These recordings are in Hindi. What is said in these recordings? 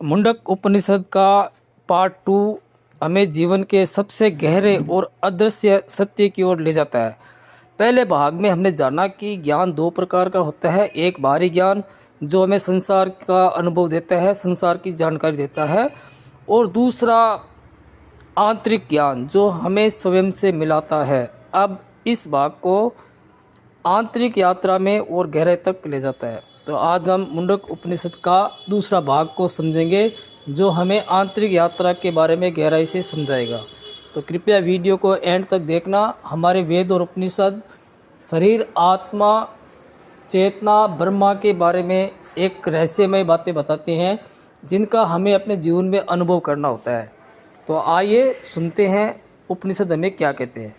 मुंडक उपनिषद का पार्ट 2 हमें जीवन के सबसे गहरे और अदृश्य सत्य की ओर ले जाता है। पहले भाग में हमने जाना कि ज्ञान दो प्रकार का होता है। एक बाहरी ज्ञान जो हमें संसार का अनुभव देता है, संसार की जानकारी देता है, और दूसरा आंतरिक ज्ञान जो हमें स्वयं से मिलाता है। अब इस भाग को आंतरिक यात्रा में और गहराई तक ले जाता है। तो आज हम मुंडक उपनिषद का दूसरा भाग को समझेंगे जो हमें आंतरिक यात्रा के बारे में गहराई से समझाएगा। तो कृपया वीडियो को एंड तक देखना। हमारे वेद और उपनिषद शरीर, आत्मा, चेतना, ब्रह्मा के बारे में एक रहस्यमय बातें बताते हैं जिनका हमें अपने जीवन में अनुभव करना होता है। तो आइए सुनते हैं उपनिषद हमें क्या कहते हैं।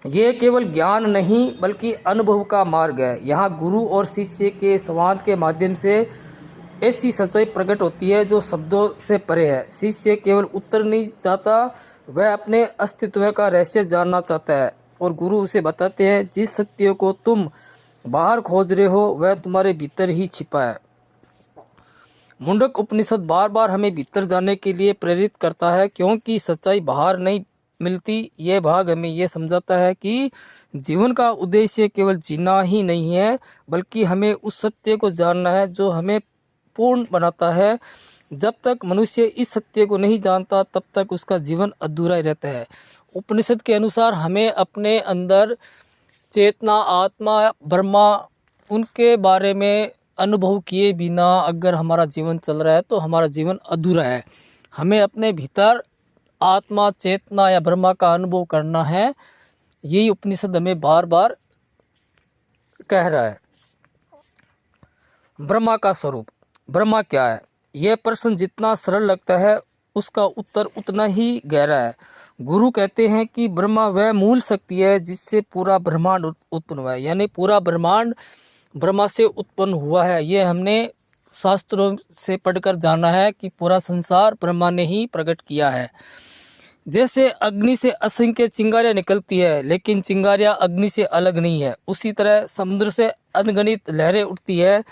ये केवल ज्ञान नहीं बल्कि अनुभव का मार्ग है। यहाँ गुरु और शिष्य के संवाद के माध्यम से ऐसी सच्चाई प्रकट होती है जो शब्दों से परे है। शिष्य केवल उत्तर नहीं चाहता, वह अपने अस्तित्व का रहस्य जानना चाहता है, और गुरु उसे बताते हैं जिस सत्य को तुम बाहर खोज रहे हो वह तुम्हारे भीतर ही छिपा है। मुंडक उपनिषद बार बार हमें भीतर जाने के लिए प्रेरित करता है क्योंकि सच्चाई बाहर नहीं मिलती। यह भाग हमें यह समझाता है कि जीवन का उद्देश्य केवल जीना ही नहीं है बल्कि हमें उस सत्य को जानना है जो हमें पूर्ण बनाता है। जब तक मनुष्य इस सत्य को नहीं जानता तब तक उसका जीवन अधूरा ही रहता है। उपनिषद के अनुसार हमें अपने अंदर चेतना, आत्मा, ब्रह्मा, उनके बारे में अनुभव किए बिना अगर हमारा जीवन चल रहा है तो हमारा जीवन अधूरा है। हमें अपने भीतर आत्मा, चेतना या ब्रह्मा का अनुभव करना है। यही उपनिषद हमें बार बार कह रहा है। ब्रह्मा का स्वरूप, ब्रह्मा क्या है? यह प्रश्न जितना सरल लगता है उसका उत्तर उतना ही गहरा है। गुरु कहते हैं कि ब्रह्मा वह मूल शक्ति है जिससे पूरा ब्रह्मांड उत्पन्न हुआ है, यानी पूरा ब्रह्मांड ब्रह्मा से उत्पन्न हुआ है। ये हमने शास्त्रों से पढ़कर जाना है कि पूरा संसार ब्रह्मा ने ही प्रकट किया है। जैसे अग्नि से असंख्य चिंगारियां निकलती है लेकिन चिंगारियां अग्नि से अलग नहीं है, उसी तरह समुद्र से अनगिनत लहरें उठती है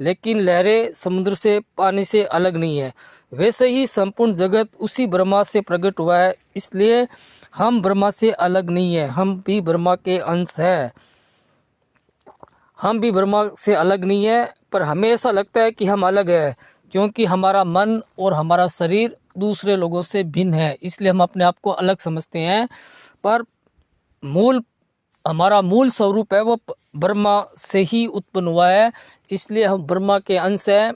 लेकिन लहरें समुद्र से, पानी से अलग नहीं है। वैसे ही संपूर्ण जगत उसी ब्रह्मा से प्रकट हुआ है, इसलिए हम ब्रह्मा से अलग नहीं है, हम भी ब्रह्मा के अंश हैं। हम भी ब्रह्मा से अलग नहीं है, पर हमें ऐसा लगता है कि हम अलग है क्योंकि हमारा मन और हमारा शरीर दूसरे लोगों से भिन्न है, इसलिए हम अपने आप को अलग समझते हैं। पर हमारा मूल स्वरूप है वो ब्रह्मा से ही उत्पन्न हुआ है, इसलिए हम ब्रह्मा के अंश हैं।